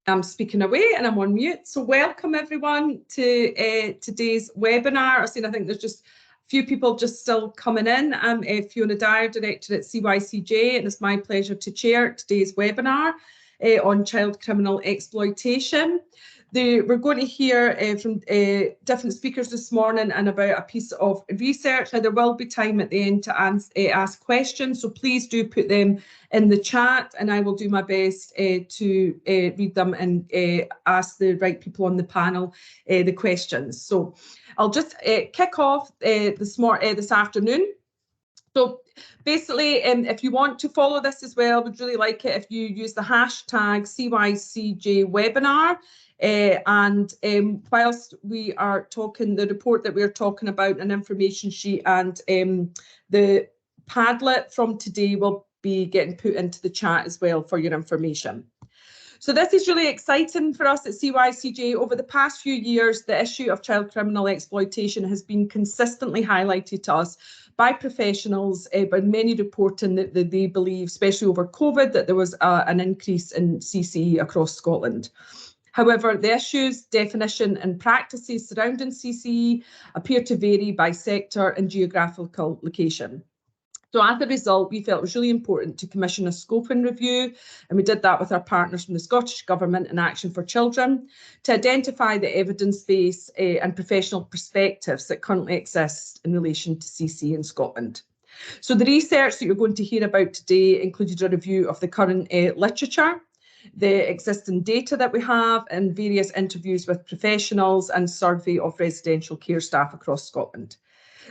I'm speaking away and I'm on mute. So welcome everyone to today's webinar. I think there's just a few people just still coming in. I'm Fiona Dyer, Director at CYCJ, and it's my pleasure to chair today's webinar on child criminal exploitation. We're going to hear from different speakers this morning and about a piece of research. Now, there will be time at the end to ask questions, so please do put them in the chat and I will do my best to read them and ask the right people on the panel the questions. So I'll just kick off this afternoon. So basically, if you want to follow this as well, we'd really like it if you use the hashtag CYCJ Webinar. Whilst we are talking, the report that we're talking about, an information sheet and the Padlet from today will be getting put into the chat as well for your information. So this is really exciting for us at CYCJ. Over the past few years, the issue of child criminal exploitation has been consistently highlighted to us by professionals, but many reporting that they believe, especially over COVID, that there was an increase in CCE across Scotland. However, the issues, definition and practices surrounding CCE appear to vary by sector and geographical location. So as a result, we felt it was really important to commission a scoping review, and we did that with our partners from the Scottish Government and Action for Children to identify the evidence base and professional perspectives that currently exist in relation to CCE in Scotland. So the research that you're going to hear about today included a review of the current literature, the existing data that we have, and various interviews with professionals and survey of residential care staff across Scotland.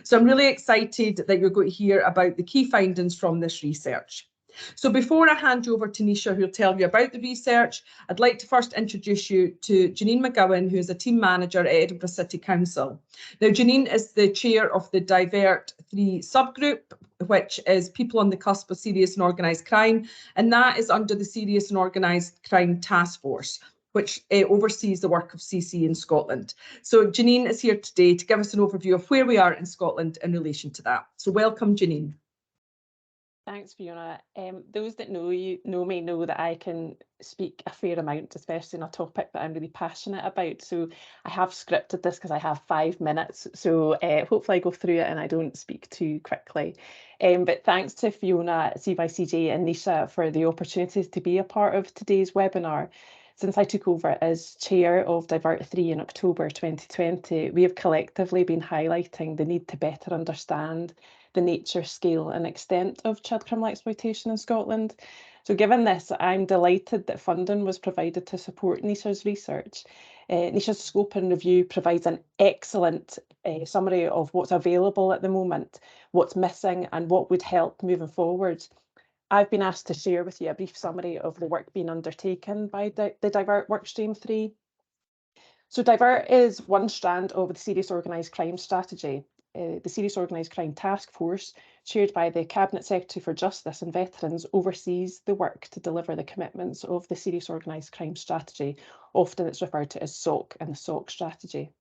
So I'm really excited that you're going to hear about the key findings from this research. So before I hand you over to Nesha, who'll tell you about the research, I'd like to first introduce you to Janine McGowan, who is a team manager at Edinburgh City Council. Now, Janine is the chair of the Divert 3 subgroup, which is people on the cusp of serious and organised crime, and that is under the Serious and Organised Crime Task Force, which oversees the work of CCE in Scotland. So Janine is here today to give us an overview of where we are in Scotland in relation to that. So welcome, Janine. Thanks, Fiona. Those that know me know that I can speak a fair amount, especially on a topic that I'm really passionate about. So I have scripted this because I have 5 minutes. So hopefully I go through it and I don't speak too quickly. But thanks to Fiona, CYCJ and Nesha for the opportunities to be a part of today's webinar. Since I took over as chair of Divert 3 in October 2020, we have collectively been highlighting the need to better understand the nature, scale and extent of child criminal exploitation in Scotland. So given this, I'm delighted that funding was provided to support Nesha's research. Nesha's scope and review provides an excellent summary of what's available at the moment, what's missing and what would help moving forward. I've been asked to share with you a brief summary of the work being undertaken by the Divert Workstream 3. So Divert is one strand of the Serious Organised Crime Strategy. The Serious Organised Crime Task Force, chaired by the Cabinet Secretary for Justice and Veterans, oversees the work to deliver the commitments of the Serious Organised Crime Strategy. Often it's referred to as SOC and the SOC strategy.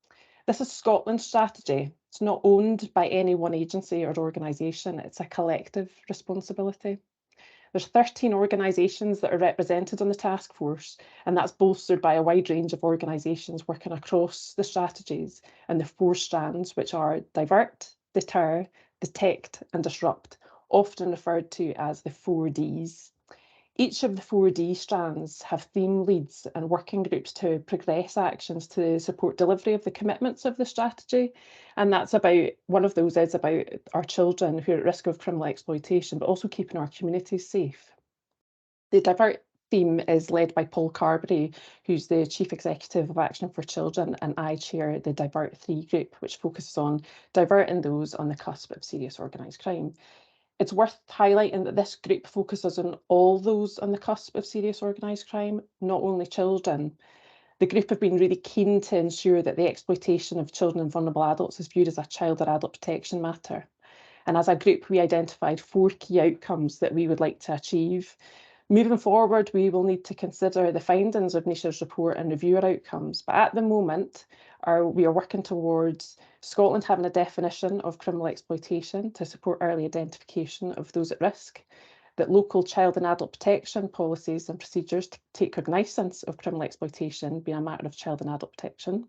This is Scotland's strategy. It's not owned by any one agency or organisation. It's a collective responsibility. There's 13 organisations that are represented on the task force, and that's bolstered by a wide range of organisations working across the strategies and the 4 strands, which are divert, deter, detect and disrupt, often referred to as the 4 Ds. Each of the 4 D strands have theme leads and working groups to progress actions to support delivery of the commitments of the strategy. And that's about, one of those is about our children who are at risk of criminal exploitation, but also keeping our communities safe. The Divert theme is led by Paul Carberry, who's the Chief Executive of Action for Children, and I chair the Divert 3 group, which focuses on diverting those on the cusp of serious organised crime. It's worth highlighting that this group focuses on all those on the cusp of serious organised crime, not only children. The group have been really keen to ensure that the exploitation of children and vulnerable adults is viewed as a child or adult protection matter. And as a group, we identified 4 key outcomes that we would like to achieve. Moving forward, we will need to consider the findings of Nesha's report and review our outcomes. But at the moment, we are working towards Scotland having a definition of criminal exploitation to support early identification of those at risk, that local child and adult protection policies and procedures take cognizance of criminal exploitation being a matter of child and adult protection.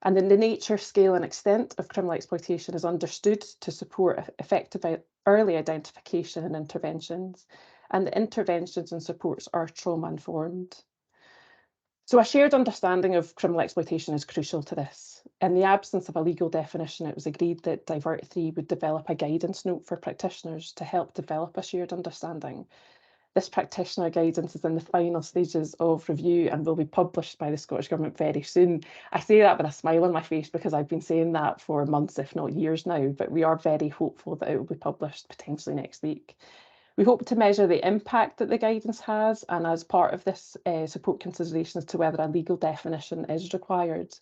And then the nature, scale and extent of criminal exploitation is understood to support effective early identification and interventions. And the interventions and supports are trauma-informed. So a shared understanding of criminal exploitation is crucial to this. In the absence of a legal definition, it was agreed that Divert 3 would develop a guidance note for practitioners to help develop a shared understanding. This practitioner guidance is in the final stages of review and will be published by the Scottish Government very soon. I say that with a smile on my face because I've been saying that for months, if not years now, but we are very hopeful that it will be published potentially next week. We hope to measure the impact that the guidance has, and as part of this support consideration as to whether a legal definition is required.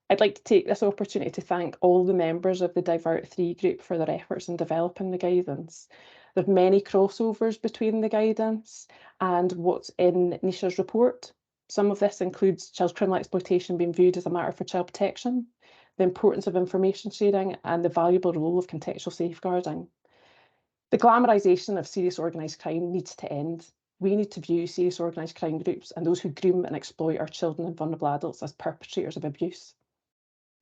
I'd like to take this opportunity to thank all the members of the Divert 3 group for their efforts in developing the guidance. There are many crossovers between the guidance and what's in Nesha's report. Some of this includes child criminal exploitation being viewed as a matter for child protection, the importance of information sharing, and the valuable role of contextual safeguarding. The glamorisation of serious organised crime needs to end. We need to view serious organised crime groups and those who groom and exploit our children and vulnerable adults as perpetrators of abuse.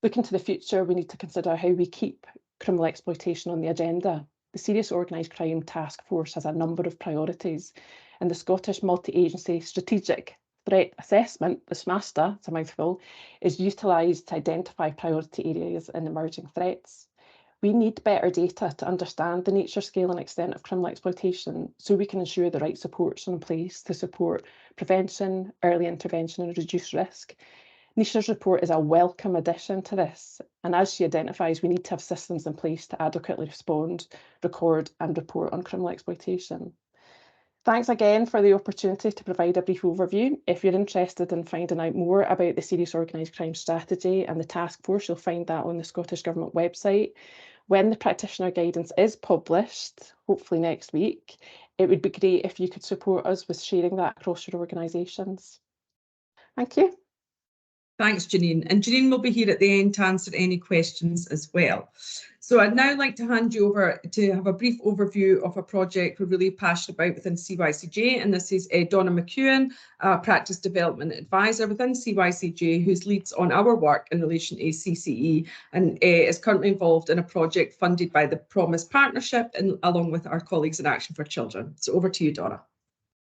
Looking to the future, we need to consider how we keep criminal exploitation on the agenda. The Serious Organised Crime Task Force has a number of priorities, and the Scottish Multi-Agency Strategic Threat Assessment, the SMASTA, it's a mouthful, is utilised to identify priority areas and emerging threats. We need better data to understand the nature, scale and extent of criminal exploitation so we can ensure the right supports are in place to support prevention, early intervention and reduce risk. Nesha's report is a welcome addition to this, and as she identifies, we need to have systems in place to adequately respond, record and report on criminal exploitation. Thanks again for the opportunity to provide a brief overview. If you're interested in finding out more about the Serious Organised Crime Strategy and the task force, you'll find that on the Scottish Government website. When the practitioner guidance is published, hopefully next week, it would be great if you could support us with sharing that across your organisations. Thank you. Thanks, Janine. And Janine will be here at the end to answer any questions as well. So I'd now like to hand you over to have a brief overview of a project we're really passionate about within CYCJ. And this is Donna McEwan, a Practice Development Advisor within CYCJ, who leads on our work in relation to CCE and is currently involved in a project funded by the Promise Partnership and along with our colleagues in Action for Children. So over to you, Donna.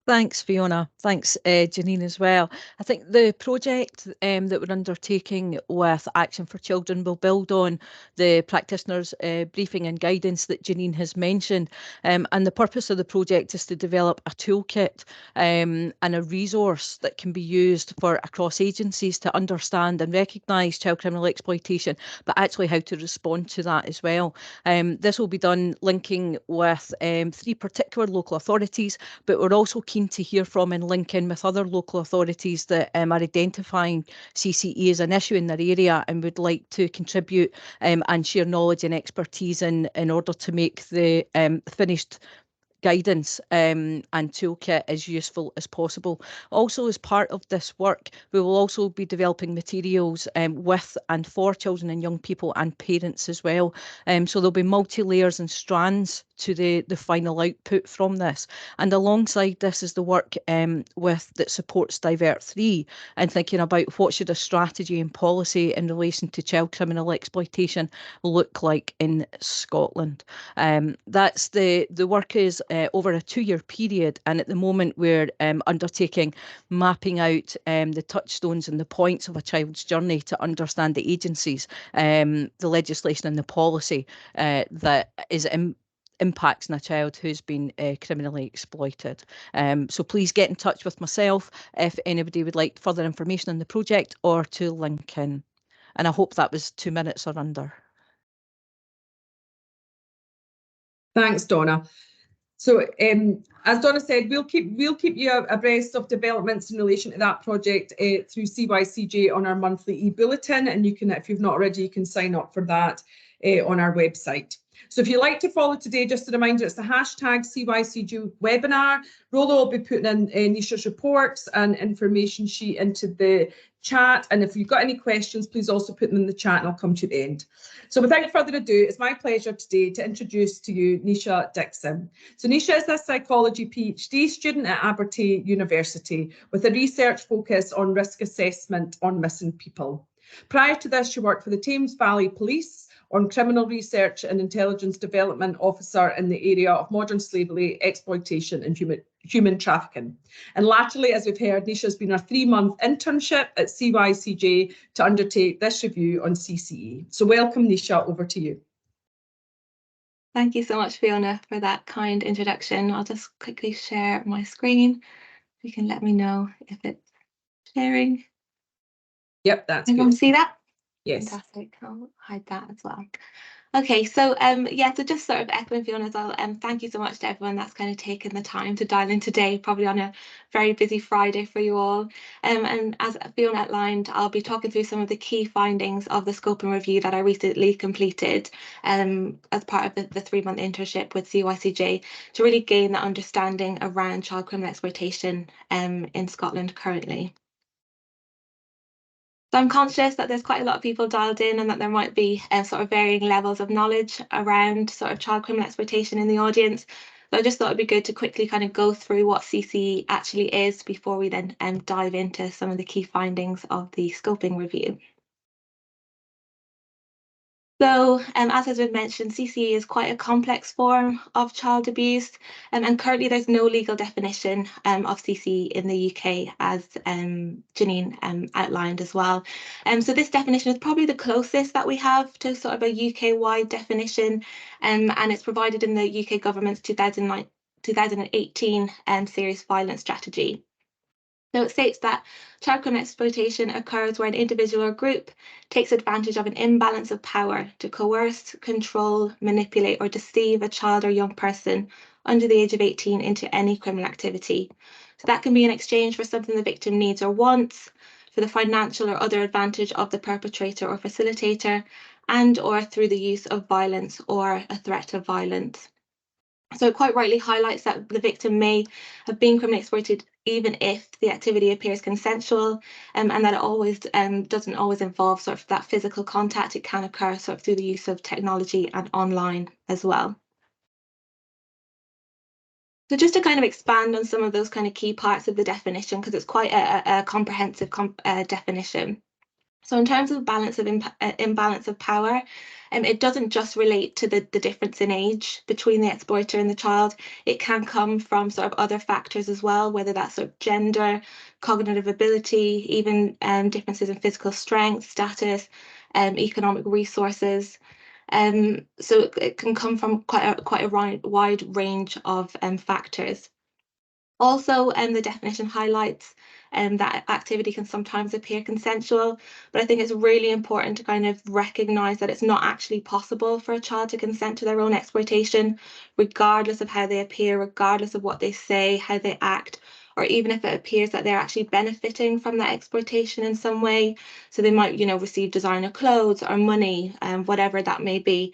Thanks, Fiona. Thanks, Janine, as well. I think the project that we're undertaking with Action for Children will build on the practitioners' briefing and guidance that Janine has mentioned. And the purpose of the project is to develop a toolkit and a resource that can be used for across agencies to understand and recognise child criminal exploitation, but actually how to respond to that as well. This will be done linking with 3 particular local authorities, but we're also keen to hear from and link in with other local authorities that are identifying CCE as an issue in their area and would like to contribute and share knowledge and expertise in order to make the finished guidance and toolkit as useful as possible. Also, as part of this work, we will also be developing materials with and for children and young people and parents as well. So there'll be multi-layers and strands to the final output from this. And alongside this is the work that supports Divert 3 and thinking about what should a strategy and policy in relation to child criminal exploitation look like in Scotland. That's the work is over a 2-year period, and at the moment we're undertaking mapping out the touchstones and the points of a child's journey to understand the agencies, the legislation and the policy that is impacts on a child who's been criminally exploited. So please get in touch with myself if anybody would like further information on the project or to link in. And I hope that was 2 minutes or under. Thanks, Donna. So as Donna said, we'll keep you abreast of developments in relation to that project through CYCJ on our monthly e-bulletin, and you can, if you've not already, you can sign up for that on our website. So if you'd like to follow today, just a reminder, it's the hashtag CYCJ Webinar. Rolo will be putting in Nesha's reports and information sheet into the chat. And if you've got any questions, please also put them in the chat and I'll come to you at the end. So without further ado, it's my pleasure today to introduce to you Nesha Dixon. So Nesha is a psychology PhD student at Abertay University with a research focus on risk assessment on missing people. Prior to this, she worked for the Thames Valley Police on criminal research and intelligence development officer in the area of modern slavery, exploitation and human trafficking. And latterly, as we've heard, Nesha has been a 3-month internship at CYCJ to undertake this review on CCE. So welcome, Nesha, over to you. Thank you so much, Fiona, for that kind introduction. I'll just quickly share my screen. You can let me know if it's sharing. Yep, that's Everyone good. see that? Yes. Fantastic. I'll hide that as well. Okay, so yeah, so just sort of echoing Fiona as well, thank you so much to everyone that's kind of taken the time to dial in today, probably on a very busy Friday for you all. And as Fiona outlined, I'll be talking through some of the key findings of the scoping review that I recently completed as part of the 3-month internship with CYCJ to really gain that understanding around child criminal exploitation in Scotland currently. So I'm conscious that there's quite a lot of people dialed in and that there might be sort of varying levels of knowledge around sort of child criminal exploitation in the audience. So I just thought it'd be good to quickly kind of go through what CCE actually is before we then dive into some of the key findings of the scoping review. So, as has been mentioned, CCE is quite a complex form of child abuse, and currently there's no legal definition of CCE in the UK, as Janine outlined as well. So this definition is probably the closest that we have to sort of a UK-wide definition, and it's provided in the UK government's 2018 serious violence strategy. So it states that child criminal exploitation occurs where an individual or group takes advantage of an imbalance of power to coerce, control, manipulate, or deceive a child or young person under the age of 18 into any criminal activity. So that can be in exchange for something the victim needs or wants, for the financial or other advantage of the perpetrator or facilitator, and or through the use of violence or a threat of violence. So it quite rightly highlights that the victim may have been criminally exploited even if the activity appears consensual, and that it always doesn't always involve sort of that physical contact. It can occur sort of through the use of technology and online as well. So just to kind of expand on some of those kind of key parts of the definition, because it's quite a comprehensive definition. So in terms of imbalance of power, it doesn't just relate to the difference in age between the exploiter and the child. It can come from sort of other factors as well, whether that's sort of gender, cognitive ability, even differences in physical strength, status, economic resources. So it can come from quite a wide range of factors. Also, the definition highlights that activity can sometimes appear consensual, but I think it's really important to kind of recognise that it's not actually possible for a child to consent to their own exploitation, regardless of how they appear, regardless of what they say, how they act, or even if it appears that they're actually benefiting from that exploitation in some way. So they might, receive designer clothes or money, whatever that may be.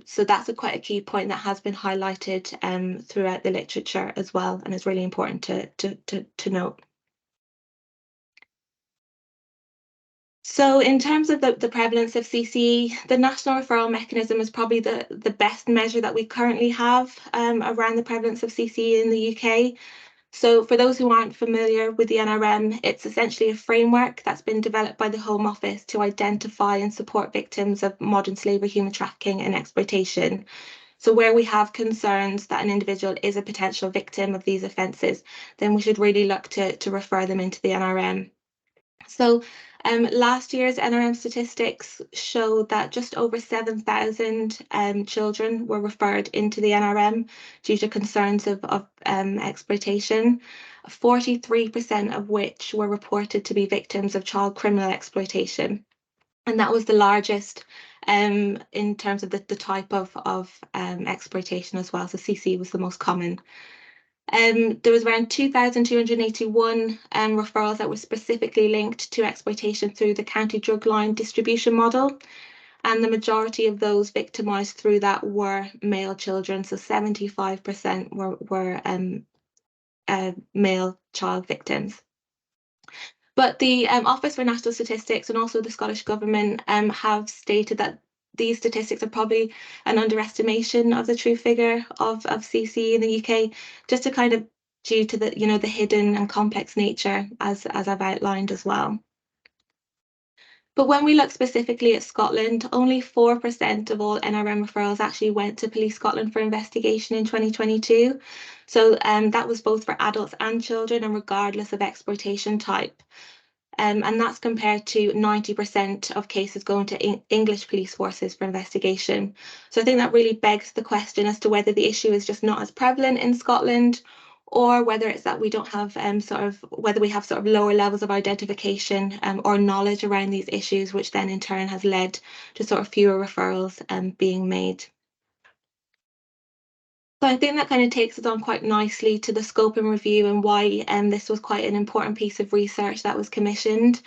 So that's quite a key point that has been highlighted throughout the literature as well, and is really important to note. So in terms of the prevalence of CCE, the national referral mechanism is probably the best measure that we currently have around the prevalence of CCE in the UK. So for those who aren't familiar with the NRM, it's essentially a framework that's been developed by the Home Office to identify and support victims of modern slavery, human trafficking and exploitation. So where we have concerns that an individual is a potential victim of these offences, then we should really look to refer them into the NRM. So last year's NRM statistics showed that just over 7,000 children were referred into the NRM due to concerns of exploitation, 43% of which were reported to be victims of child criminal exploitation. And that was the largest in terms of the type of exploitation as well. So CC was the most common. There was around 2,281 referrals that were specifically linked to exploitation through the county drug line distribution model. and the majority of those victimised through that were male children. So 75% were male child victims. But the Office for National Statistics and also the Scottish Government have stated that these statistics are probably an underestimation of the true figure of CCE in the UK, just to kind of due to the the hidden and complex nature as I've outlined as well. But when we look specifically at Scotland, only 4% of all NRM referrals actually went to Police Scotland for investigation in 2022. So that was both for adults and children, and regardless of exploitation type. And that's compared to 90% of cases going to English police forces for investigation. So I think that really begs the question as to whether the issue is just not as prevalent in Scotland, or whether it's that we don't have whether we have sort of lower levels of identification or knowledge around these issues, which then in turn has led to sort of fewer referrals being made. So I think that kind of takes us on quite nicely to the scope and review and why this was quite an important piece of research that was commissioned.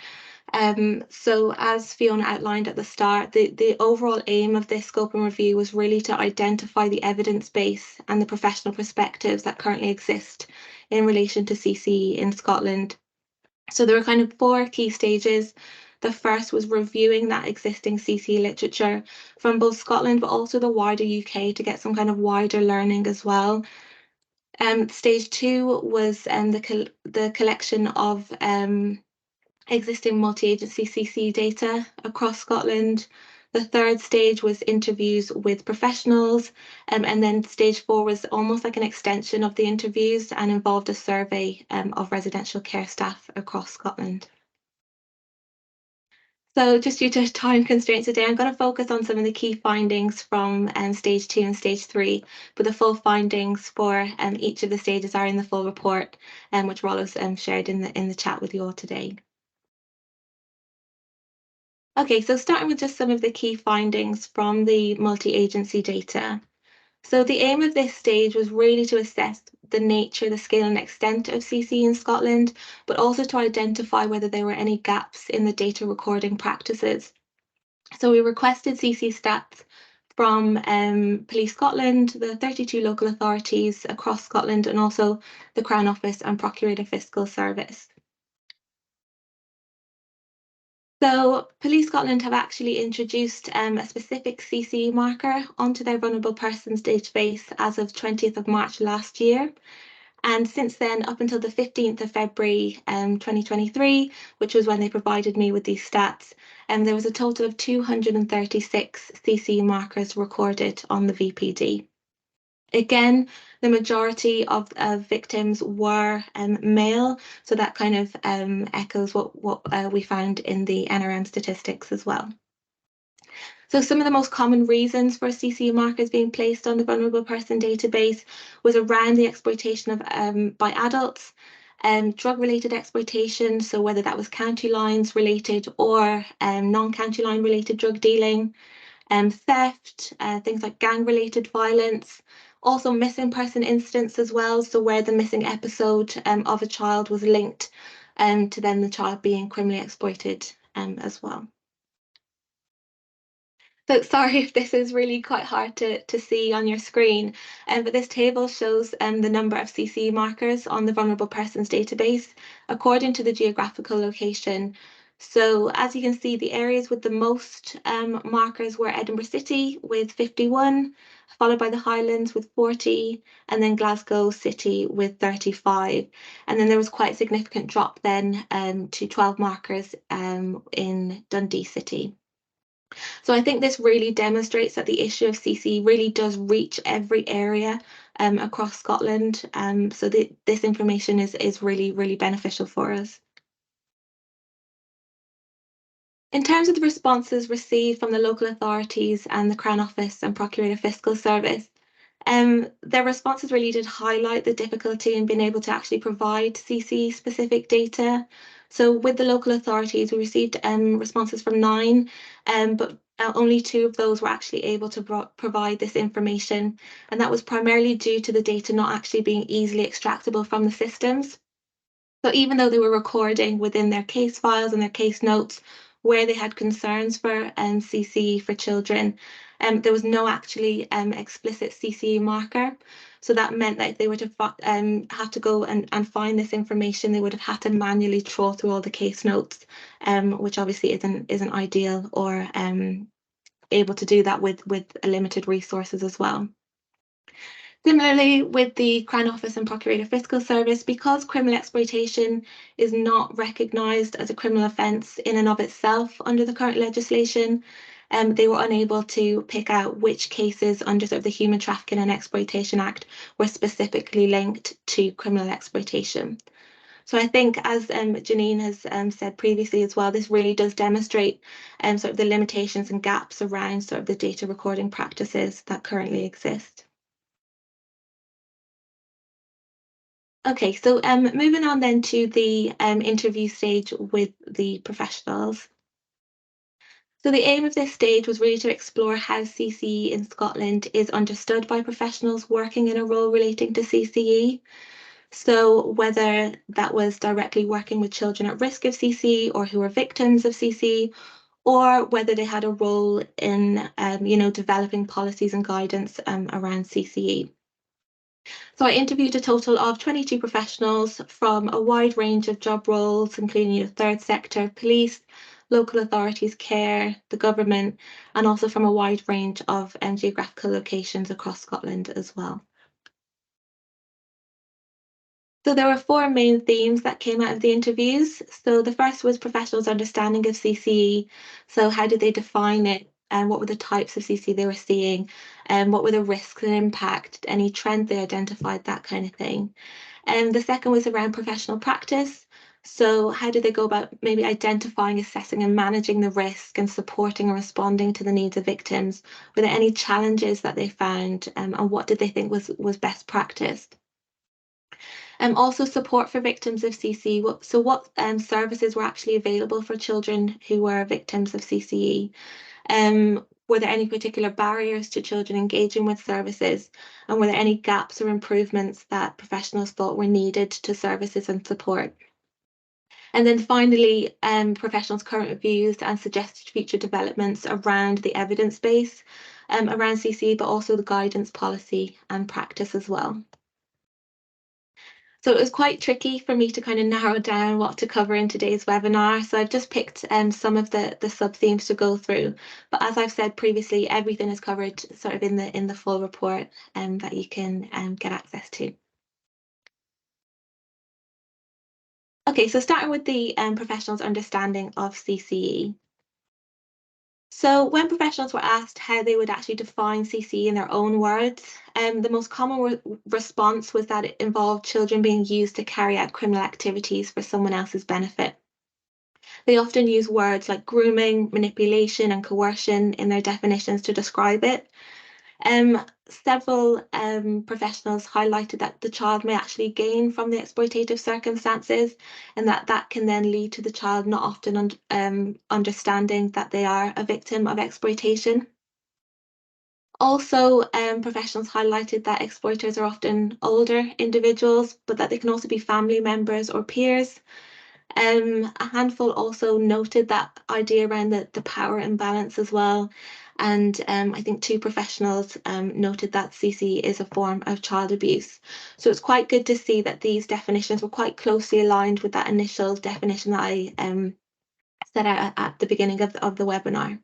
So as Fiona outlined at the start, the overall aim of this scope and review was really to identify the evidence base and the professional perspectives that currently exist in relation to CCE in Scotland. So there were kind of 4 key stages. The first was reviewing that existing CCE literature from both Scotland but also the wider UK to get some kind of wider learning as well. Stage 2 was the collection of existing multi-agency CCE data across Scotland. The third stage was interviews with professionals, and then stage 4 was almost like an extension of the interviews and involved a survey of residential care staff across Scotland. So just due to time constraints today, I'm going to focus on some of the key findings from stage 2 and stage 3, but the full findings for each of the stages are in the full report, which Rollo's shared in the chat with you all today. Okay, so starting with just some of the key findings from the multi-agency data. So the aim of this stage was really to assess the nature, the scale and extent of CCE in Scotland, but also to identify whether there were any gaps in the data recording practices. So we requested CCE stats from Police Scotland, the 32 local authorities across Scotland, and also the Crown Office and Procurator Fiscal Service. So Police Scotland have actually introduced a specific CCE marker onto their vulnerable persons database as of 20th of March last year. And since then, up until the 15th of February 2023, which was when they provided me with these stats, there was a total of 236 CCE markers recorded on the VPD. Again, the majority of victims were male, so that kind of echoes what we found in the NRM statistics as well. So some of the most common reasons for CCE markers being placed on the vulnerable person database was around the exploitation of by adults, drug-related exploitation, so whether that was county lines related or non-county line related drug dealing, theft, things like gang-related violence, also missing person incidents as well, so where the missing episode of a child was linked to then the child being criminally exploited as well. So sorry if this is really quite hard to see on your screen, but this table shows the number of CCE markers on the vulnerable persons database according to the geographical location. So as you can see, the areas with the most markers were Edinburgh City with 51, followed by the Highlands with 40, and then Glasgow City with 35. And then there was quite a significant drop then to 12 markers in Dundee City. So I think this really demonstrates that the issue of CCE really does reach every area across Scotland. So this information is really, really beneficial for us. In terms of the responses received from the local authorities and the Crown Office and Procurator Fiscal Service, their responses really did highlight the difficulty in being able to actually provide CCE specific data. So with the local authorities, we received responses from 9, but only 2 of those were actually able to provide this information. And that was primarily due to the data not actually being easily extractable from the systems. So even though they were recording within their case files and their case notes where they had concerns for CCE for children, there was no actually explicit CCE marker. So that meant that if they were to have to go and find this information, they would have had to manually trawl through all the case notes, which obviously isn't ideal or able to do that with limited resources as well. Similarly, with the Crown Office and Procurator Fiscal Service, because criminal exploitation is not recognised as a criminal offence in and of itself under the current legislation, they were unable to pick out which cases under sort of the Human Trafficking and Exploitation Act were specifically linked to criminal exploitation. So I think, as Janine has said previously as well, this really does demonstrate sort of the limitations and gaps around sort of the data recording practices that currently exist. Okay, so moving on then to the interview stage with the professionals. So the aim of this stage was really to explore how CCE in Scotland is understood by professionals working in a role relating to CCE. So whether that was directly working with children at risk of CCE or who are victims of CCE, or whether they had a role in developing policies and guidance around CCE. So I interviewed a total of 22 professionals from a wide range of job roles, including third sector, police, local authorities, care, the government, and also from a wide range of geographical locations across Scotland as well. So there were 4 main themes that came out of the interviews. So the first was professionals' understanding of CCE. So how did they define it? And what were the types of CCE they were seeing? And what were the risks and impact? Any trends they identified, that kind of thing. And the second was around professional practice. So how did they go about maybe identifying, assessing and managing the risk and supporting and responding to the needs of victims? Were there any challenges that they found and what did they think was best practiced? Also support for victims of CCE. So what services were actually available for children who were victims of CCE? Were there any particular barriers to children engaging with services? And were there any gaps or improvements that professionals thought were needed to services and support? And then finally, professionals' current views and suggested future developments around the evidence base around CCE, but also the guidance policy and practice as well. So it was quite tricky for me to kind of narrow down what to cover in today's webinar. So I've just picked some of the sub-themes to go through. But as I've said previously, everything is covered sort of in the full report that you can get access to. Okay, so starting with the professionals' understanding of CCE. So when professionals were asked how they would actually define CCE in their own words, the most common response was that it involved children being used to carry out criminal activities for someone else's benefit. They often use words like grooming, manipulation and coercion in their definitions to describe it. Several professionals highlighted that the child may actually gain from the exploitative circumstances and that can then lead to the child not often understanding that they are a victim of exploitation. Also, professionals highlighted that exploiters are often older individuals, but that they can also be family members or peers. A handful also noted that idea around the power imbalance as well. And I think 2 professionals noted that CCE is a form of child abuse. So it's quite good to see that these definitions were quite closely aligned with that initial definition that I set out at the beginning of the webinar.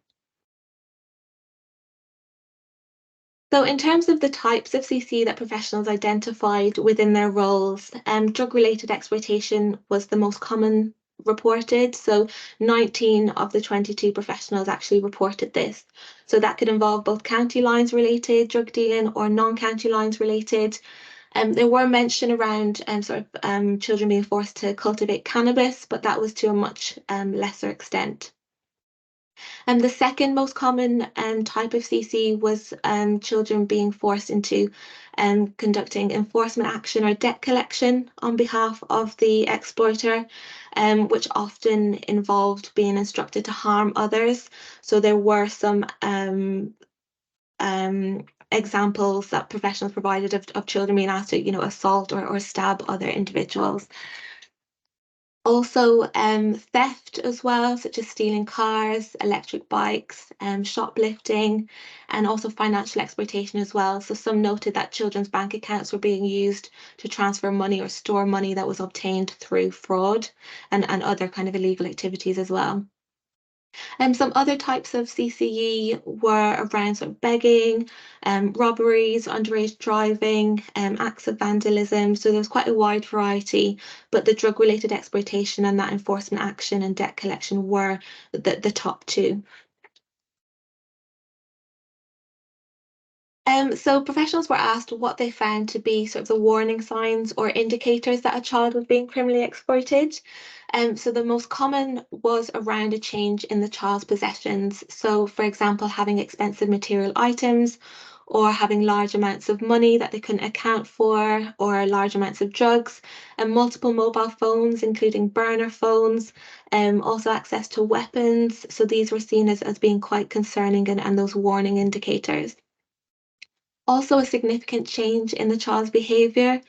So in terms of the types of CCE that professionals identified within their roles, drug-related exploitation was the most common reported. So 19 of the 22 professionals actually reported this. So that could involve both county lines related drug dealing or non-county lines related. There were mention around children being forced to cultivate cannabis, but that was to a much lesser extent. And the second most common type of CC was children being forced into conducting enforcement action or debt collection on behalf of the exploiter, which often involved being instructed to harm others. So there were some examples that professionals provided of children being asked to, assault or stab other individuals. Also, theft as well, such as stealing cars, electric bikes, shoplifting, and also financial exploitation as well. So some noted that children's bank accounts were being used to transfer money or store money that was obtained through fraud and other kind of illegal activities as well. Some other types of CCE were around sort of begging, robberies, underage driving, acts of vandalism. So there was quite a wide variety, but the drug-related exploitation and that enforcement action and debt collection were the top two. So professionals were asked what they found to be sort of the warning signs or indicators that a child was being criminally exploited. So the most common was around a change in the child's possessions. So for example, having expensive material items or having large amounts of money that they couldn't account for, or large amounts of drugs, and multiple mobile phones, including burner phones, also access to weapons. So these were seen as being quite concerning and those warning indicators. Also a significant change in the child's behavior.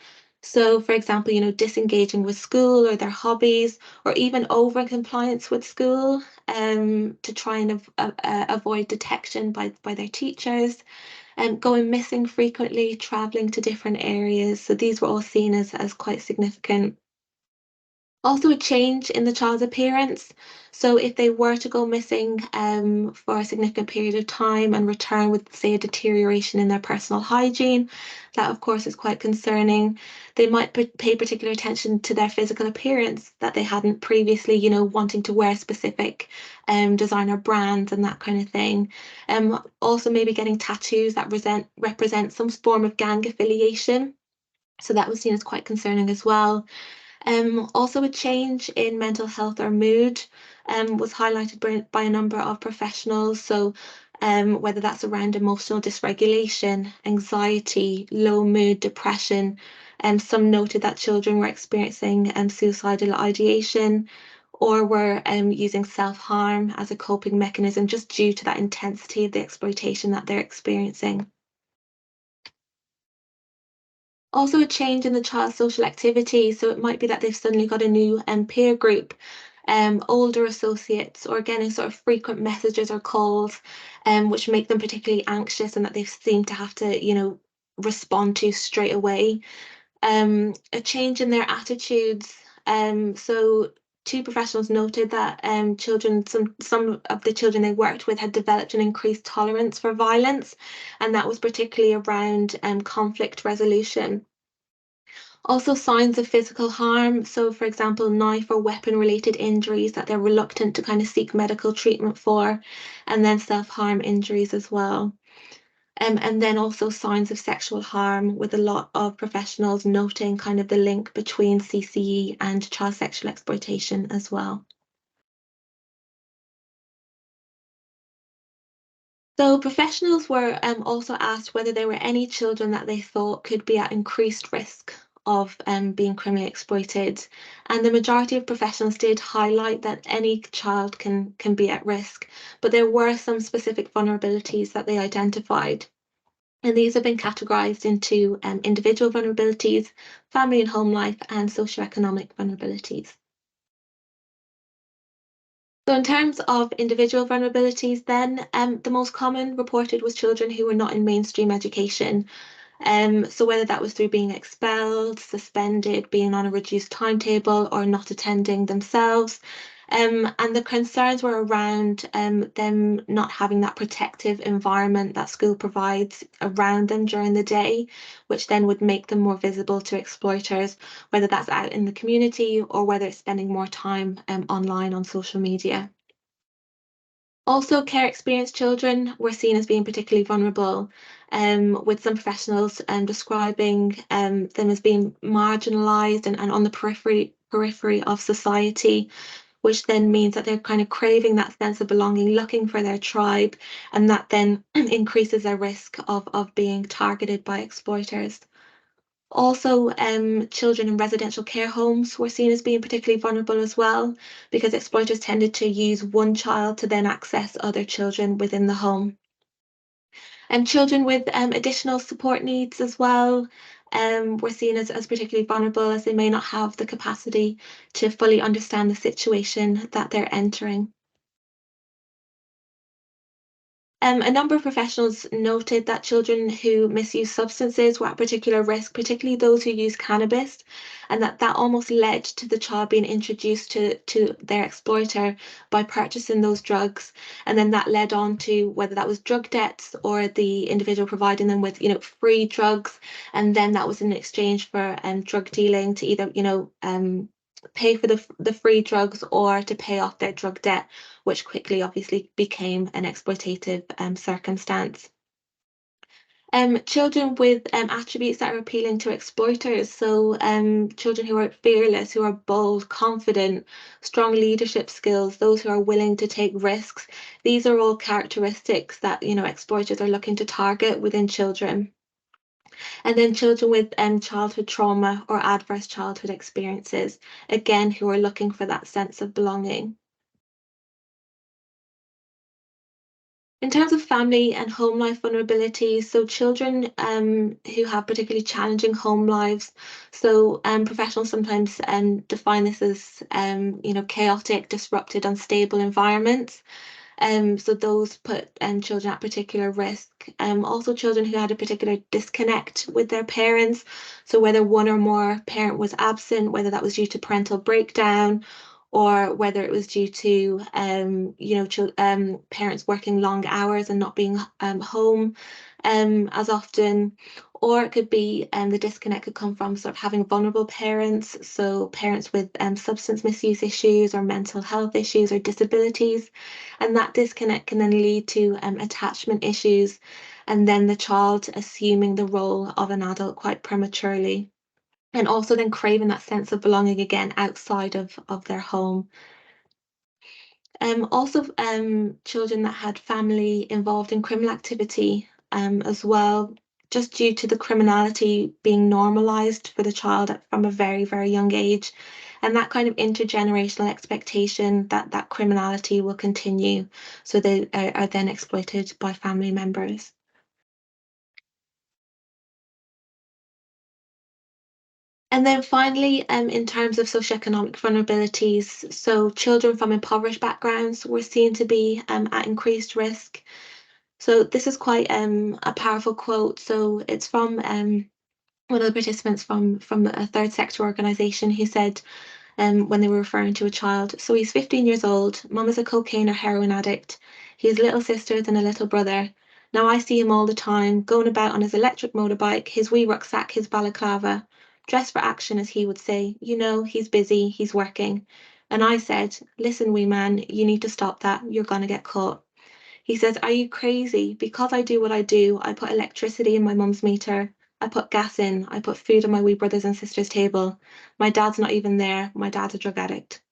So, for example, disengaging with school or their hobbies, or even over compliance with school to try and avoid detection by their teachers, and going missing frequently, traveling to different areas. So these were all seen as quite significant. Also a change in the child's appearance. So if they were to go missing for a significant period of time and return with, say, a deterioration in their personal hygiene, that of course is quite concerning. They might pay particular attention to their physical appearance that they hadn't previously, wanting to wear specific designer brands and that kind of thing. Also maybe getting tattoos that represent some form of gang affiliation. So that was seen as quite concerning as well. Also, a change in mental health or mood was highlighted by a number of professionals. So, whether that's around emotional dysregulation, anxiety, low mood, depression, some noted that children were experiencing suicidal ideation or were using self-harm as a coping mechanism just due to that intensity of the exploitation that they're experiencing. Also a change in the child's social activity. So it might be that they've suddenly got a new peer group, older associates, or getting sort of frequent messages or calls, which make them particularly anxious and that they seem to have to, respond to straight away. A change in their attitudes. So two professionals noted that some of the children they worked with had developed an increased tolerance for violence, and that was particularly around conflict resolution. Also signs of physical harm. So for example, knife or weapon related injuries that they're reluctant to kind of seek medical treatment for, and then self-harm injuries as well. And then also signs of sexual harm, with a lot of professionals noting kind of the link between CCE and child sexual exploitation as well. So professionals were also asked whether there were any children that they thought could be at increased risk of being criminally exploited. And the majority of professionals did highlight that any child can be at risk, but there were some specific vulnerabilities that they identified. And these have been categorised into individual vulnerabilities, family and home life, and socioeconomic vulnerabilities. So in terms of individual vulnerabilities then, the most common reported was children who were not in mainstream education. So whether that was through being expelled, suspended, being on a reduced timetable, or not attending themselves. And the concerns were around them not having that protective environment that school provides around them during the day, which then would make them more visible to exploiters, whether that's out in the community or whether it's spending more time online on social media. Also, care experienced children were seen as being particularly vulnerable, with some professionals describing them as being marginalised and on the periphery of society, which then means that they're kind of craving that sense of belonging, looking for their tribe, and that then increases their risk of being targeted by exploiters. Also, children in residential care homes were seen as being particularly vulnerable as well, because exploiters tended to use one child to then access other children within the home. And children with additional support needs as well, were seen as particularly vulnerable, as they may not have the capacity to fully understand the situation that they're entering. A number of professionals noted that children who misuse substances were at particular risk, particularly those who use cannabis, and that almost led to the child being introduced to their exploiter by purchasing those drugs. And then that led on to whether that was drug debts or the individual providing them with, free drugs. And then that was in exchange for drug dealing to either, pay for the free drugs or to pay off their drug debt, which quickly obviously became an exploitative circumstance. Children with attributes that are appealing to exploiters, so children who are fearless, who are bold, confident, strong leadership skills, those who are willing to take risks. These are all characteristics that exploiters are looking to target within children. And then children with childhood trauma or adverse childhood experiences, again, who are looking for that sense of belonging. In terms of family and home life vulnerabilities, so children who have particularly challenging home lives, so professionals sometimes define this as chaotic, disrupted, unstable environments. So those put children at particular risk. Also children who had a particular disconnect with their parents. So whether one or more parent was absent, whether that was due to parental breakdown, or whether it was due to parents working long hours and not being home as often. Or it could be the disconnect could come from sort of having vulnerable parents, so parents with substance misuse issues or mental health issues or disabilities. And that disconnect can then lead to attachment issues, and then the child assuming the role of an adult quite prematurely. And also then craving that sense of belonging again outside of their home. Also children that had family involved in criminal activity as well, just due to the criminality being normalised for the child from a very, very young age. And that kind of intergenerational expectation that criminality will continue. So they are then exploited by family members. And then finally, in terms of socioeconomic vulnerabilities, so children from impoverished backgrounds were seen to be at increased risk. So this is quite a powerful quote. So it's from one of the participants from a third sector organisation who said, when they were referring to a child, so he's 15 years old, mum is a cocaine or heroin addict, he has little sisters and a little brother. Now I see him all the time, going about on his electric motorbike, his wee rucksack, his balaclava, dressed for action, as he would say. He's busy, he's working. And I said, listen, wee man, you need to stop that, you're gonna get caught. He says, are you crazy? Because I do what I do, I put electricity in my mum's meter, I put gas in, I put food on my wee brothers and sisters' table. My dad's not even there, my dad's a drug addict.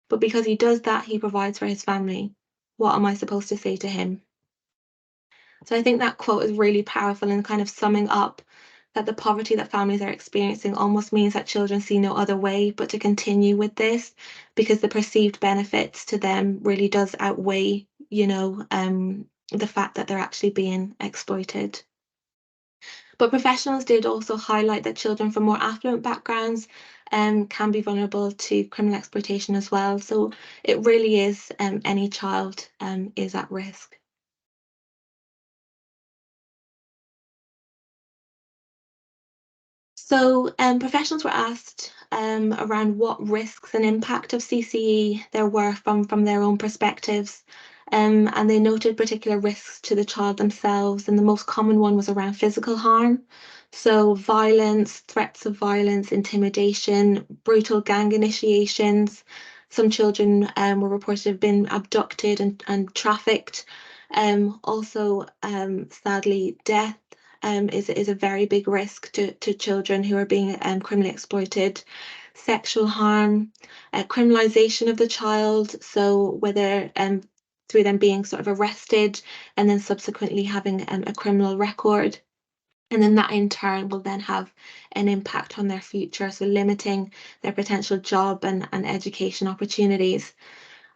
But because he does that, he provides for his family. What am I supposed to say to him? So I think that quote is really powerful in kind of summing up that the poverty that families are experiencing almost means that children see no other way but to continue with this, because the perceived benefits to them really does outweigh, the fact that they're actually being exploited. But professionals did also highlight that children from more affluent backgrounds can be vulnerable to criminal exploitation as well. So it really is any child is at risk. So professionals were asked around what risks and impact of CCE there were from their own perspectives. And they noted particular risks to the child themselves, and the most common one was around physical harm. So violence, threats of violence, intimidation, brutal gang initiations. Some children were reported to have been abducted and trafficked. Also, sadly, death is a very big risk to children who are being criminally exploited. Sexual harm, criminalisation of the child, so whether through them being sort of arrested and then subsequently having a criminal record. And then that in turn will then have an impact on their future, so limiting their potential job and education opportunities.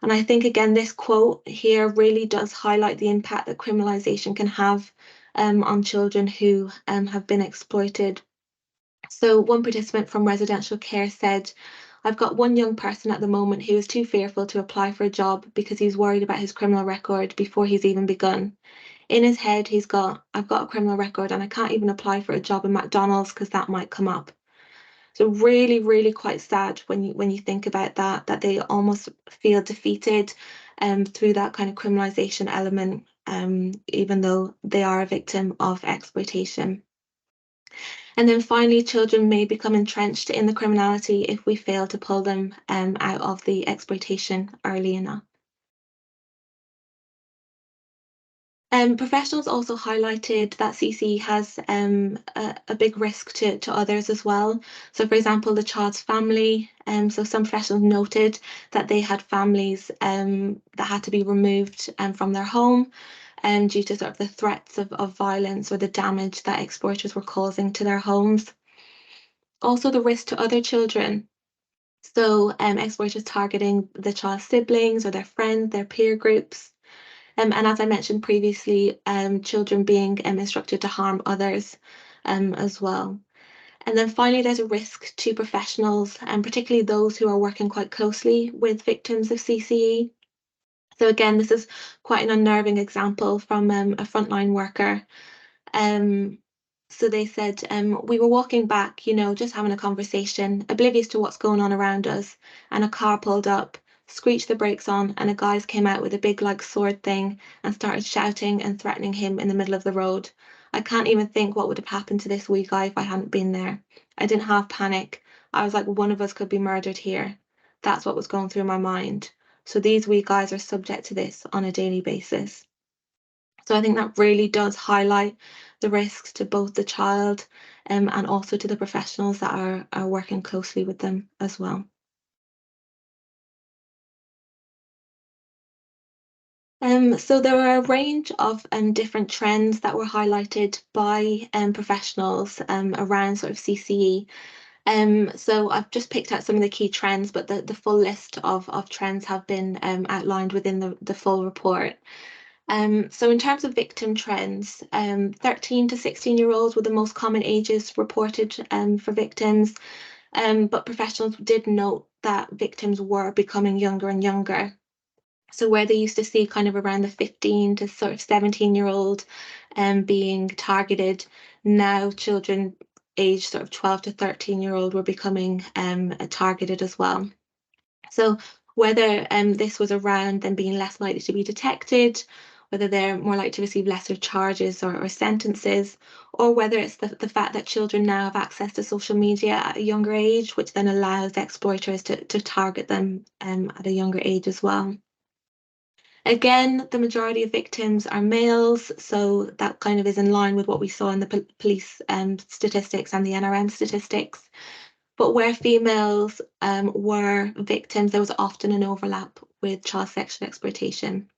And I think, again, this quote here really does highlight the impact that criminalisation can have on children who have been exploited. So one participant from residential care said, "I've got one young person at the moment who is too fearful to apply for a job because he's worried about his criminal record before he's even begun. In his head, he's got, I've got a criminal record and I can't even apply for a job in McDonald's because that might come up." So really, really quite sad when you think about that they almost feel defeated through that kind of criminalisation element, even though they are a victim of exploitation. And then finally, children may become entrenched in the criminality if we fail to pull them out of the exploitation early enough. Professionals also highlighted that CCE has a big risk to others as well. So for example, the child's family, so some professionals noted that they had families that had to be removed from their home due to sort of the threats of violence or the damage that exploiters were causing to their homes. Also the risk to other children. So exploiters targeting the child's siblings or their friends, their peer groups. And as I mentioned previously, children being instructed to harm others as well. And then finally, there's a risk to professionals, and particularly those who are working quite closely with victims of CCE. So again, this is quite an unnerving example from a frontline worker. So they said, we were walking back, just having a conversation, oblivious to what's going on around us, and a car pulled up, screeched the brakes on, and a guy came out with a big like sword thing and started shouting and threatening him in the middle of the road. I can't even think what would have happened to this wee guy if I hadn't been there. I didn't have panic. I was like, one of us could be murdered here. That's what was going through my mind. So these wee guys are subject to this on a daily basis. So I think that really does highlight the risks to both the child and also to the professionals that are working closely with them as well. So there are a range of different trends that were highlighted by professionals around sort of CCE. So I've just picked out some of the key trends, but the full list of trends have been outlined within the full report. So in terms of victim trends, 13 to 16-year-olds were the most common ages reported for victims, but professionals did note that victims were becoming younger and younger. So where they used to see kind of around the 15 to sort of 17-year-old being targeted, now children aged sort of 12 to 13-year-old were becoming targeted as well. So whether this was around them being less likely to be detected, whether they're more likely to receive lesser charges or sentences, or whether it's the fact that children now have access to social media at a younger age, which then allows exploiters to target them at a younger age as well. Again, the majority of victims are males, so that kind of is in line with what we saw in the police statistics and the NRM statistics. But where females were victims, there was often an overlap with child sexual exploitation.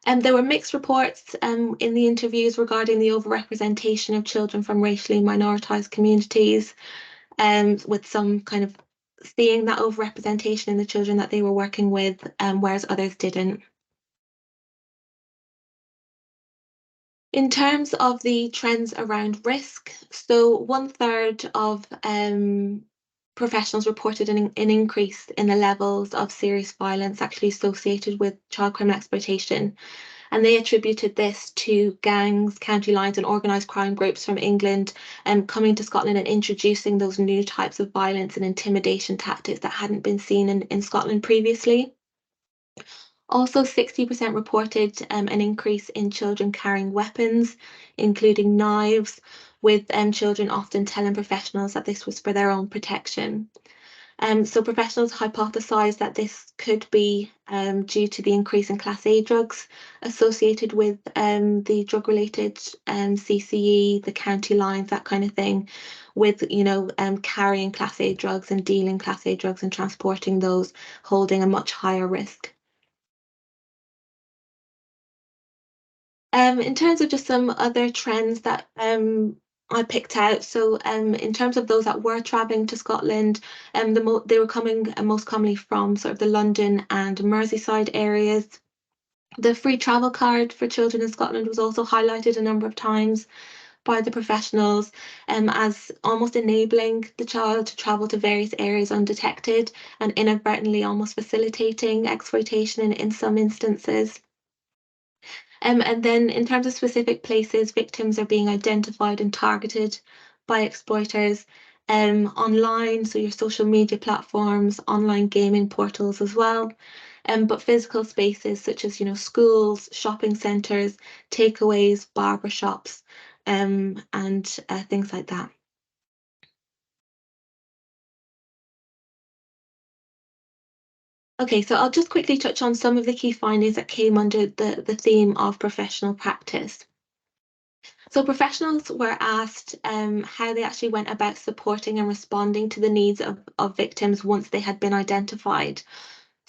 And there were mixed reports in the interviews regarding the overrepresentation of children from racially minoritized communities, with some kind of seeing that overrepresentation in the children that they were working with, whereas others didn't. In terms of the trends around risk, so 1/3 of professionals reported an increase in the levels of serious violence actually associated with child criminal exploitation. And they attributed this to gangs, county lines and organised crime groups from England coming to Scotland and introducing those new types of violence and intimidation tactics that hadn't been seen in Scotland previously. Also, 60% reported an increase in children carrying weapons, including knives, with children often telling professionals that this was for their own protection. So professionals hypothesised that this could be due to the increase in Class A drugs associated with the drug-related CCE, the county lines, that kind of thing, with carrying Class A drugs and dealing Class A drugs and transporting those, holding a much higher risk. In terms of just some other trends that I picked out, so in terms of those that were travelling to Scotland, they were coming most commonly from sort of the London and Merseyside areas. The free travel card for children in Scotland was also highlighted a number of times, by the professionals as almost enabling the child to travel to various areas undetected and inadvertently almost facilitating exploitation in some instances. And then in terms of specific places, victims are being identified and targeted by exploiters online, so your social media platforms, online gaming portals as well. But physical spaces such as, schools, shopping centres, takeaways, barber shops, and things like that. Okay, so I'll just quickly touch on some of the key findings that came under the theme of professional practice. So professionals were asked how they actually went about supporting and responding to the needs of victims once they had been identified.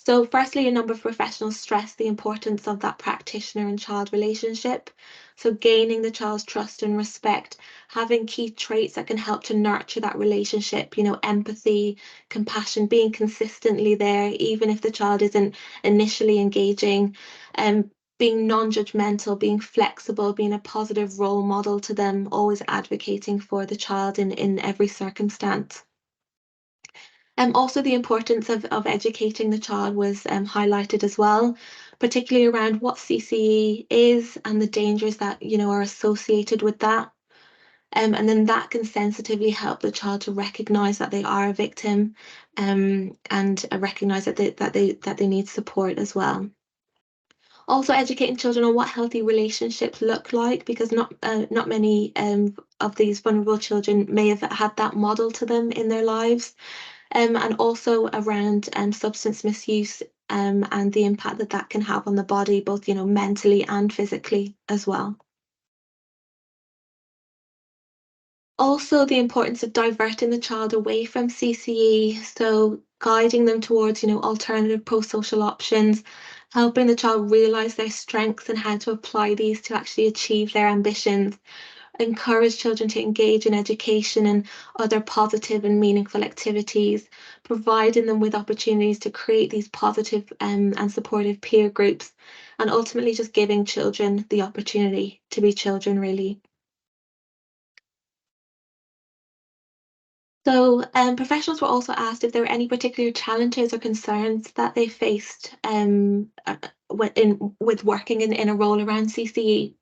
So firstly, a number of professionals stressed the importance of that practitioner and child relationship. So gaining the child's trust and respect, having key traits that can help to nurture that relationship, empathy, compassion, being consistently there, even if the child isn't initially engaging, being non-judgmental, being flexible, being a positive role model to them, always advocating for the child in every circumstance. Also, the importance of educating the child was highlighted as well, particularly around what CCE is and the dangers that are associated with that. And then that can sensitively help the child to recognise that they are a victim and recognise that they need support as well. Also educating children on what healthy relationships look like, because not many of these vulnerable children may have had that model to them in their lives. And also around substance misuse and the impact that can have on the body, both mentally and physically as well. Also, the importance of diverting the child away from CCE, so guiding them towards alternative pro-social options, helping the child realise their strengths and how to apply these to actually achieve their ambitions. Encourage children to engage in education and other positive and meaningful activities, providing them with opportunities to create these positive and supportive peer groups, and ultimately just giving children the opportunity to be children, really. So professionals were also asked if there were any particular challenges or concerns that they faced with working in a role around CCE.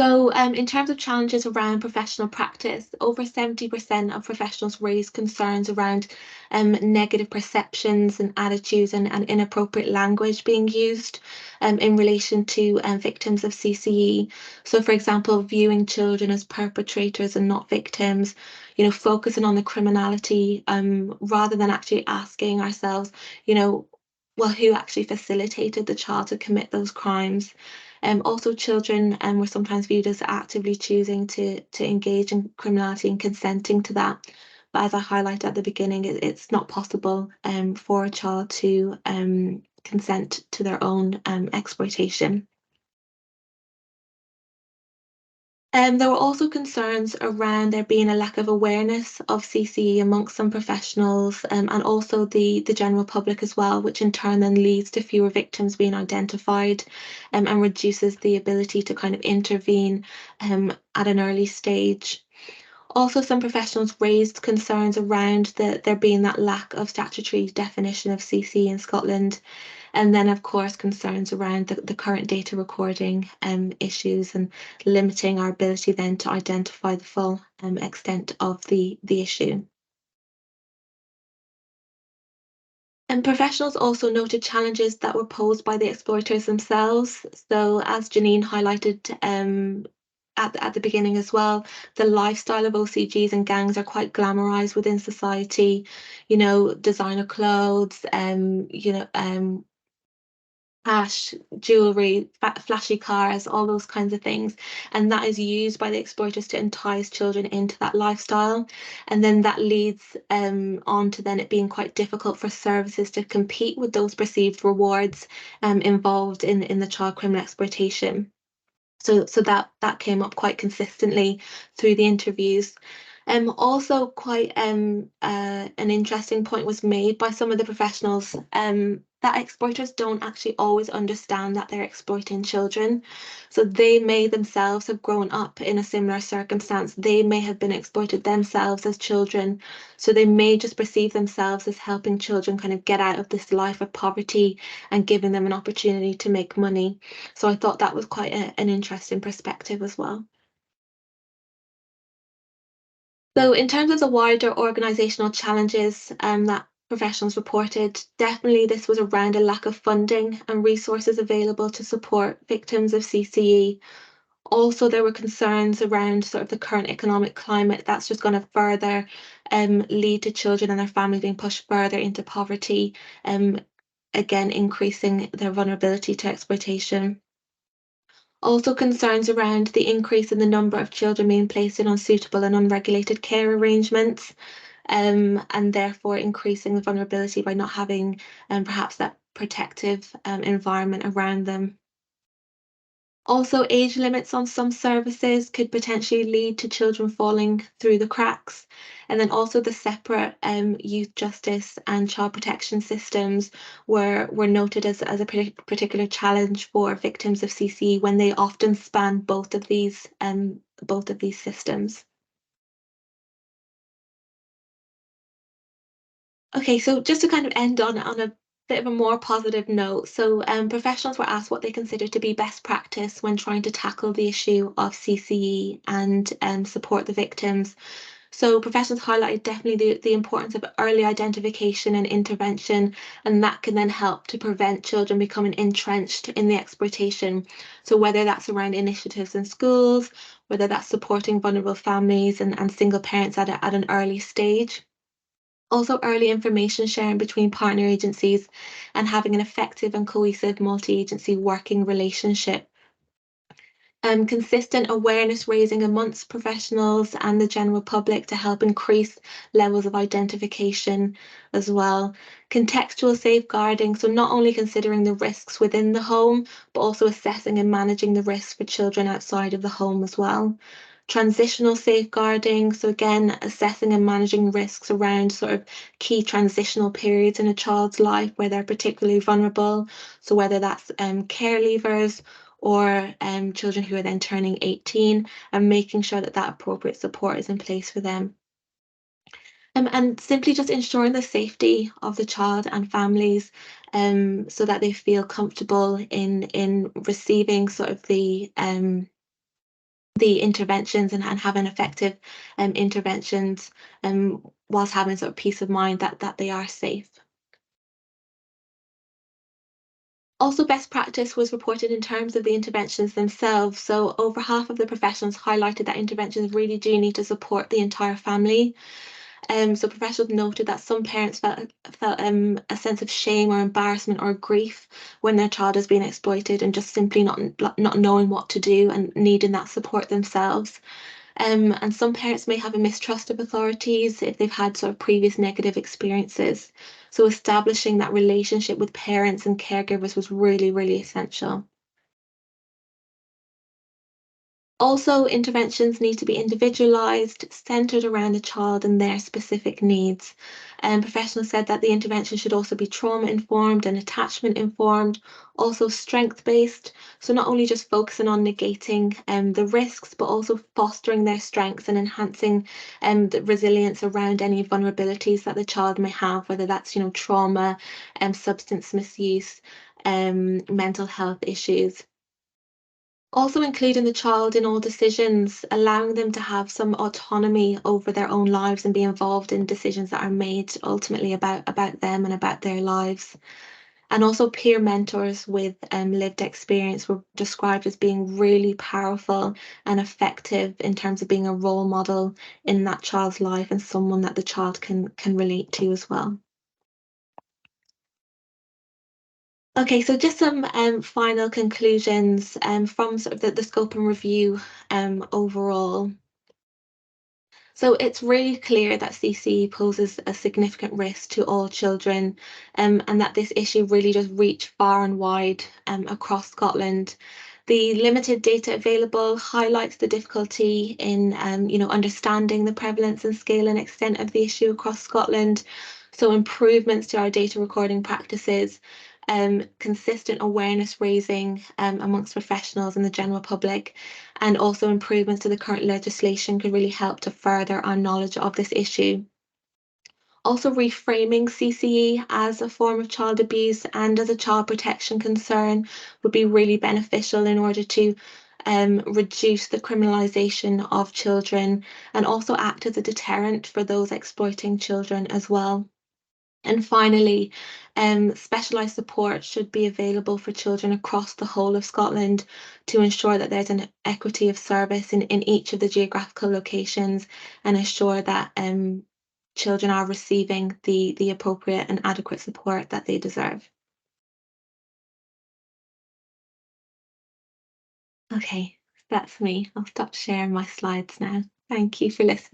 So in terms of challenges around professional practice, over 70% of professionals raised concerns around negative perceptions and attitudes and inappropriate language being used in relation to victims of CCE. So for example, viewing children as perpetrators and not victims, focusing on the criminality rather than actually asking ourselves, well, who actually facilitated the child to commit those crimes? Also, children were sometimes viewed as actively choosing to engage in criminality and consenting to that. But as I highlighted at the beginning, it's not possible for a child to consent to their own exploitation. There were also concerns around there being a lack of awareness of CCE amongst some professionals and also the general public as well, which in turn then leads to fewer victims being identified and reduces the ability to kind of intervene at an early stage. Also, some professionals raised concerns around there being that lack of statutory definition of CCE in Scotland. And then, of course, concerns around the current data recording issues and limiting our ability then to identify the full extent of the issue. And professionals also noted challenges that were posed by the exploiters themselves. So as Janine highlighted at the beginning as well, the lifestyle of OCGs and gangs are quite glamorized within society, designer clothes, cash, jewelry, flashy cars, all those kinds of things. And that is used by the exploiters to entice children into that lifestyle. And then that leads on to then it being quite difficult for services to compete with those perceived rewards involved in the child criminal exploitation. So that came up quite consistently through the interviews. Also quite an interesting point was made by some of the professionals that exploiters don't actually always understand that they're exploiting children. So they may themselves have grown up in a similar circumstance. They may have been exploited themselves as children. So they may just perceive themselves as helping children kind of get out of this life of poverty and giving them an opportunity to make money. So I thought that was quite an interesting perspective as well. So in terms of the wider organisational challenges that professionals reported, definitely this was around a lack of funding and resources available to support victims of CCE. Also, there were concerns around sort of the current economic climate that's just going to further lead to children and their families being pushed further into poverty, again increasing their vulnerability to exploitation. Also concerns around the increase in the number of children being placed in unsuitable and unregulated care arrangements, and therefore increasing the vulnerability by not having perhaps that protective environment around them. Also, age limits on some services could potentially lead to children falling through the cracks. And then also the separate youth justice and child protection systems were noted as a particular challenge for victims of CCE when they often span both of these systems. Okay, so just to kind of end on a bit of a more positive note. So professionals were asked what they consider to be best practice when trying to tackle the issue of CCE and support the victims. So professionals highlighted definitely the importance of early identification and intervention, and that can then help to prevent children becoming entrenched in the exploitation. So whether that's around initiatives in schools, whether that's supporting vulnerable families and single parents at an early stage. Also, early information sharing between partner agencies and having an effective and cohesive multi-agency working relationship. Consistent awareness raising amongst professionals and the general public to help increase levels of identification as well. Contextual safeguarding, so not only considering the risks within the home, but also assessing and managing the risks for children outside of the home as well. Transitional safeguarding, so again, assessing and managing risks around sort of key transitional periods in a child's life where they're particularly vulnerable. So whether that's care leavers or children who are then turning 18, and making sure that appropriate support is in place for them. And simply just ensuring the safety of the child and families so that they feel comfortable in receiving sort of the interventions and having effective interventions whilst having sort of peace of mind that they are safe. Also, best practice was reported in terms of the interventions themselves. So over half of the professionals highlighted that interventions really do need to support the entire family. So professionals noted that some parents felt a sense of shame or embarrassment or grief when their child is being exploited and just simply not knowing what to do and needing that support themselves. And some parents may have a mistrust of authorities if they've had sort of previous negative experiences. So establishing that relationship with parents and caregivers was really, really essential. Also, interventions need to be individualised, centred around the child and their specific needs. Professionals said that the intervention should also be trauma-informed and attachment-informed, also strength-based, so not only just focusing on negating the risks, but also fostering their strengths and enhancing the resilience around any vulnerabilities that the child may have, whether that's trauma, substance misuse, mental health issues. Also including the child in all decisions, allowing them to have some autonomy over their own lives and be involved in decisions that are made ultimately about them and about their lives. And also peer mentors with lived experience were described as being really powerful and effective in terms of being a role model in that child's life and someone that the child can relate to as well. Okay, so just some final conclusions from sort of the scope and review overall. So it's really clear that CCE poses a significant risk to all children and that this issue really does reach far and wide across Scotland. The limited data available highlights the difficulty in understanding the prevalence and scale and extent of the issue across Scotland. So improvements to our data recording practices, consistent awareness raising amongst professionals and the general public, and also improvements to the current legislation could really help to further our knowledge of this issue. Also, reframing CCE as a form of child abuse and as a child protection concern would be really beneficial in order to reduce the criminalisation of children and also act as a deterrent for those exploiting children as well. And finally, specialised support should be available for children across the whole of Scotland to ensure that there's an equity of service in each of the geographical locations, and ensure that children are receiving the appropriate and adequate support that they deserve. Okay, that's me. I'll stop sharing my slides now. Thank you for listening.